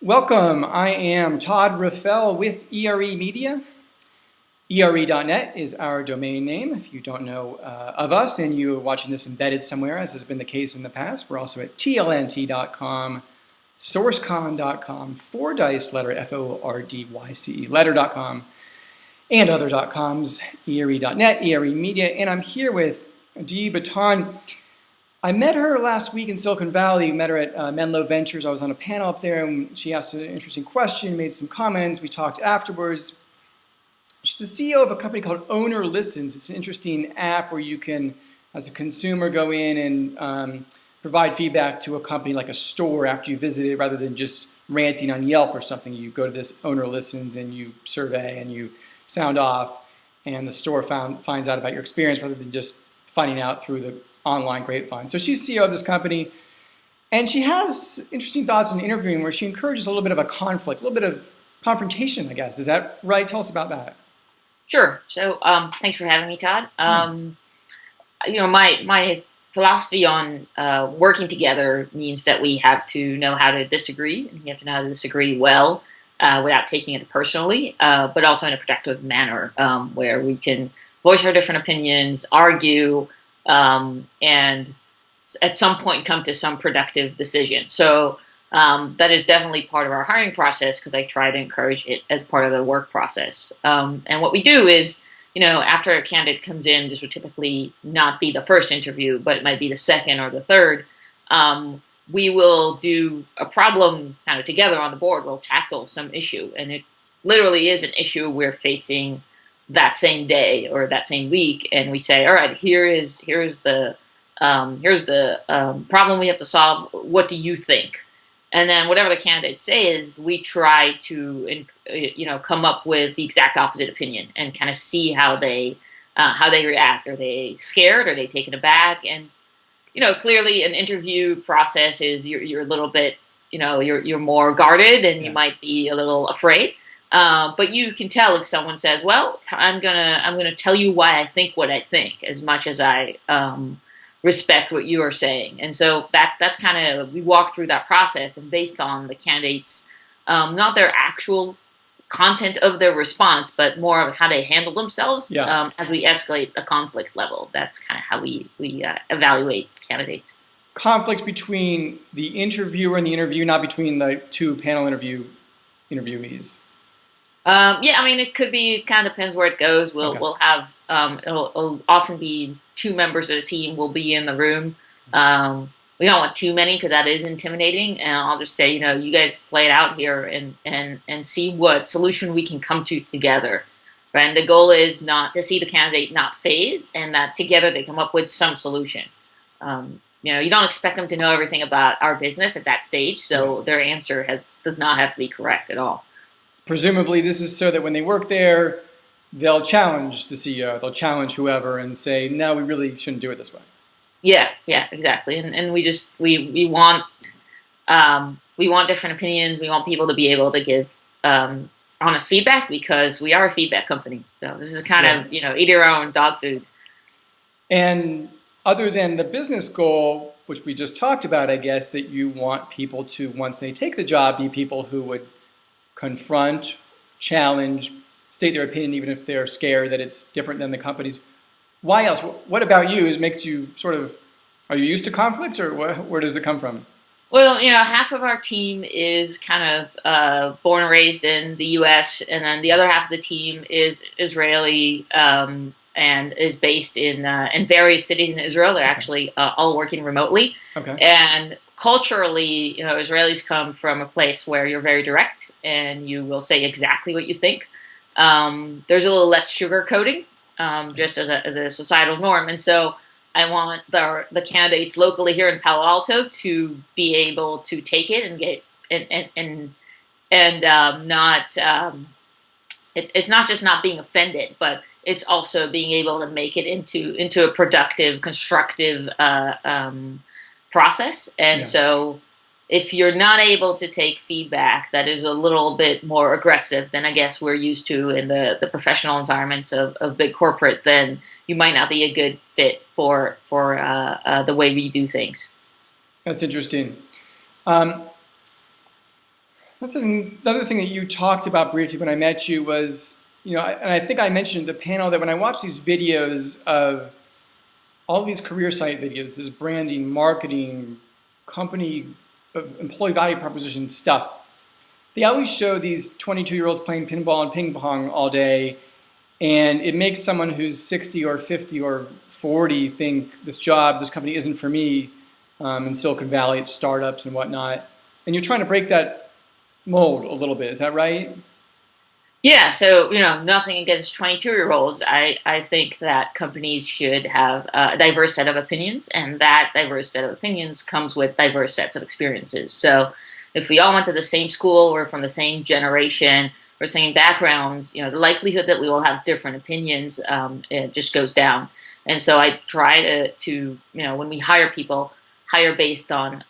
Welcome. I am Todd Raffel with ERE Media. ERE.net is our domain name. If you don't know of us and you're watching this embedded somewhere, as has been the case in the past, we're also at tlnt.com, sourcecon.com, four dice letter, Fordyce, letter.com, and other .coms, ERE.net, ERE Media. And I'm here with Bittan. I met her last week in Silicon Valley. Met her at Menlo Ventures. I was on a panel up there, and she asked an interesting question, made some comments. We talked afterwards. She's the CEO of a company called Owner Listens. It's an interesting app where you can, as a consumer, go in and provide feedback to a company like a store after you visit it, rather than just ranting on Yelp or something. You go to this Owner Listens and you survey and you sound off, and the store finds out about your experience rather than just finding out through the online grapevine. So she's CEO of this company, and she has interesting thoughts in interviewing where she encourages a little bit of a conflict, a little bit of confrontation, I guess. Is that right? Tell us about that. Sure. So, thanks for having me, Todd. Yeah. My philosophy on working together means that we have to know how to disagree, and we have to know how to disagree well without taking it personally, but also in a productive manner where we can voice our different opinions, argue, and at some point come to some productive decision. So that is definitely part of our hiring process because I try to encourage it as part of the work process. And what we do is, after a candidate comes in, this would typically not be the first interview, but it might be the second or the third. We will do a problem kind of together on the board. We'll tackle some issue, and it literally is an issue we're facing that same day or that same week, and we say, all right, here's the problem we have to solve. What do you think? And then whatever the candidate says, we try to come up with the exact opposite opinion and kind of see how they react. Are they scared? Are they taken aback? And clearly an interview process is you're a little bit, you're more guarded and you might be a little afraid. But you can tell if someone says, "Well, I'm gonna tell you why I think what I think," as much as I respect what you are saying. And so that's kind of, we walk through that process, and based on the candidates, not their actual content of their response, but more of how they handle themselves as we escalate the conflict level. That's kind of how we evaluate candidates. Conflict between the interviewer and the interview, not between the two panel interviewees. Yeah, I mean, it could be, kind of depends where it goes. We'll have it'll often be two members of the team will be in the room. We don't want too many because that is intimidating. And I'll just say, you guys play it out here and see what solution we can come to together. Right? And the goal is not to see the candidate not phased, and that together they come up with some solution. You don't expect them to know everything about our business at that stage, so their answer does not have to be correct at all. Presumably, this is so that when they work there, they'll challenge the CEO, they'll challenge whoever and say, no, we really shouldn't do it this way. Yeah, exactly. And we want different opinions. We want people to be able to give honest feedback because we are a feedback company. So this is kind of, eat your own dog food. And other than the business goal, which we just talked about, I guess, that you want people to, once they take the job, be people who would confront, challenge, state their opinion, even if they're scared that it's different than the company's. Why else? What about you makes you sort of, are you used to conflict, or where does it come from? Well, half of our team is kind of born and raised in the U.S., and then the other half of the team is Israeli and is based in various cities in Israel. They're actually all working remotely. Okay. And culturally, Israelis come from a place where you're very direct and you will say exactly what you think. There's a little less sugarcoating, just as a societal norm. And so I want the candidates locally here in Palo Alto to be able to take it and get not it's not just not being offended, but it's also being able to make it into a productive, constructive process. And so if you're not able to take feedback that is a little bit more aggressive than I guess we're used to in the professional environments of big corporate, then you might not be a good fit for the way we do things. That's interesting. Another thing that you talked about briefly when I met you was, and I think I mentioned at the panel that when I watch these videos of all these career site videos, this branding, marketing, company, employee value proposition stuff, they always show these 22-year-olds playing pinball and ping pong all day, and it makes someone who's 60 or 50 or 40 think this company isn't for me. In Silicon Valley, it's startups and whatnot. And you're trying to break that mold a little bit. Is that right? Yeah, so nothing against 22-year-olds. I think that companies should have a diverse set of opinions, and that diverse set of opinions comes with diverse sets of experiences. So if we all went to the same school, we're from the same generation, or same backgrounds, the likelihood that we will have different opinions, it just goes down. And so I try to when we hire people, hire based on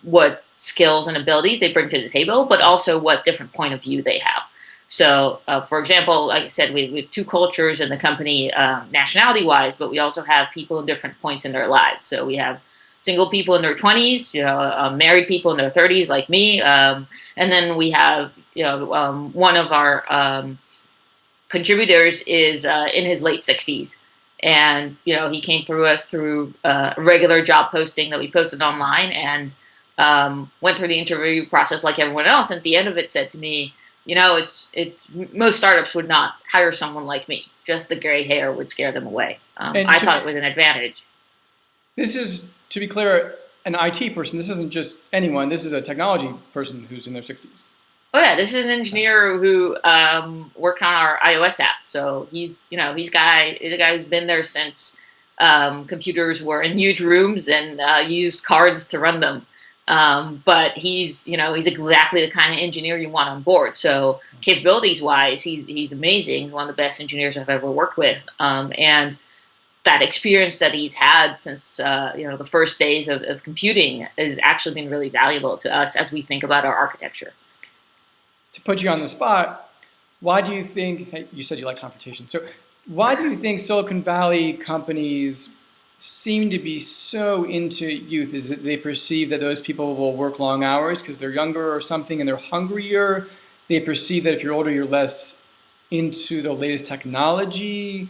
what skills and abilities they bring to the table, but also what different point of view they have. So, for example, like I said, we have two cultures in the company, nationality-wise, but we also have people in different points in their lives. So we have single people in their 20s, married people in their 30s, like me, and then we have, one of our contributors is in his late 60s. And, he came through us through a regular job posting that we posted online, and went through the interview process like everyone else. And at the end of it said to me, it's most startups would not hire someone like me. Just the gray hair would scare them away. And I thought it was an advantage. this is, to be clear, an IT person. This isn't just anyone. This is a technology person who's in their 60s. Oh yeah, this is an engineer who worked on our iOS app. So he's a guy who's been there since computers were in huge rooms and used cards to run them. But he's exactly the kind of engineer you want on board. So capabilities wise, he's amazing. He's one of the best engineers I've ever worked with. And that experience that he's had since the first days of computing has actually been really valuable to us as we think about our architecture. To put you on the spot, why do you think, hey, you said you like confrontation, so why do you think Silicon Valley companies seem to be so into youth? Is it they perceive that those people will work long hours because they're younger or something and they're hungrier? They perceive that if you're older, you're less into the latest technology,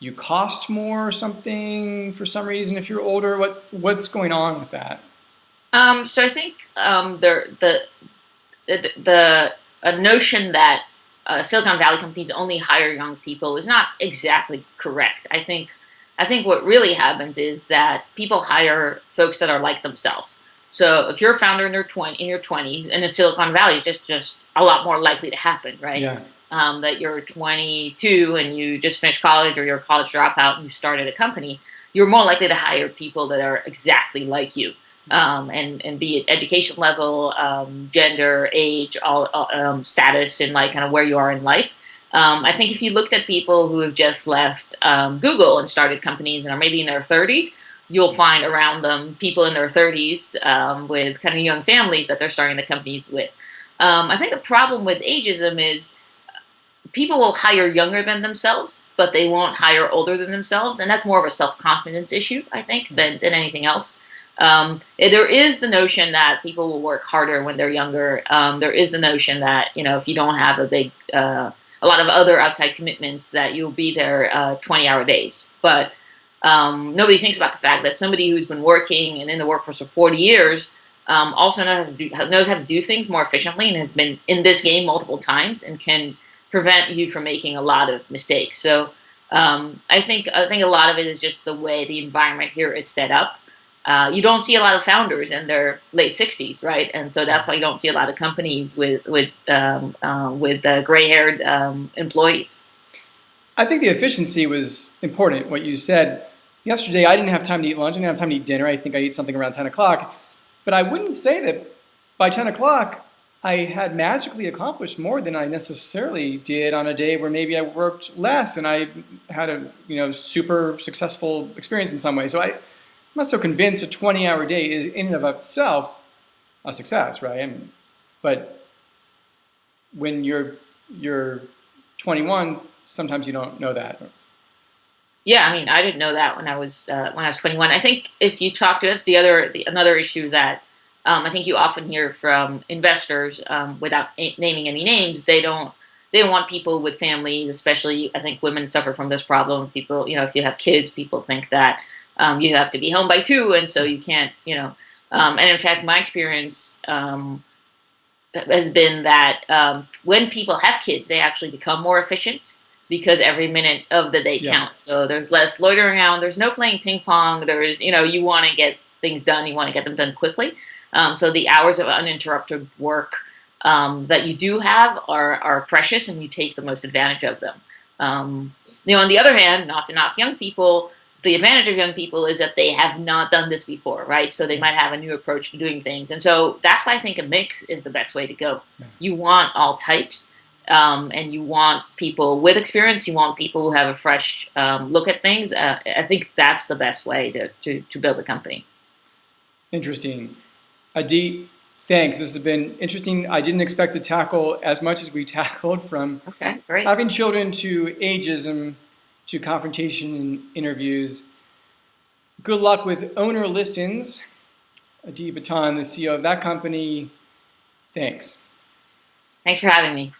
you cost more or something for some reason if you're older? What's going on with that? So I think the a notion that Silicon Valley companies only hire young people is not exactly correct. I think what really happens is that people hire folks that are like themselves. So if you're a founder in your 20s in the Silicon Valley, it's just a lot more likely to happen, right? Yeah. That you're 22 and you just finished college, or you're a college dropout and you started a company, you're more likely to hire people that are exactly like you. And be it education level, gender, age, all status, and like kind of where you are in life. I think if you looked at people who have just left Google and started companies and are maybe in their 30s, you'll find around them people in their 30s with kind of young families that they're starting the companies with. I think the problem with ageism is people will hire younger than themselves, but they won't hire older than themselves, and that's more of a self-confidence issue, I think, than anything else. There is the notion that people will work harder when they're younger. There is the notion that if you don't have a lot of other outside commitments, that you'll be there 20-hour days. But nobody thinks about the fact that somebody who's been working and in the workforce for 40 years also knows how to do things more efficiently and has been in this game multiple times and can prevent you from making a lot of mistakes. So I think a lot of it is just the way the environment here is set up. You don't see a lot of founders in their late 60s, right? And so that's why you don't see a lot of companies with gray-haired employees. I think the efficiency was important, what you said. Yesterday, I didn't have time to eat lunch. I didn't have time to eat dinner. I think I ate something around 10 o'clock. But I wouldn't say that by 10 o'clock, I had magically accomplished more than I necessarily did on a day where maybe I worked less and I had a super successful experience in some way. So I'm not so convinced a 20-hour day is in and of itself a success, right? But when you're 21, sometimes you don't know that. Yeah, I mean, I didn't know that when I was 21. I think if you talk to us, another issue that I think you often hear from investors, without naming any names, they don't want people with families, especially I think women suffer from this problem. People, if you have kids, people think that you have to be home by 2, and so you can't, and in fact, my experience has been that when people have kids, they actually become more efficient because every minute of the day Yeah. counts. So there's less loitering around. There's no playing ping pong. There's, you want to get things done. You want to get them done quickly. So the hours of uninterrupted work that you do have are precious, and you take the most advantage of them. On the other hand, not to knock young people, the advantage of young people is that they have not done this before, right? So they might have a new approach to doing things. And so that's why I think a mix is the best way to go. Yeah. You want all types, and you want people with experience. You want people who have a fresh look at things. I think that's the best way to build a company. Interesting. Adi, thanks. This has been interesting. I didn't expect to tackle as much as we tackled, from Okay, great. having children to ageism to confrontation in interviews. Good luck with Owner Listens. Adi Bittan, the CEO of that company. Thanks. Thanks for having me.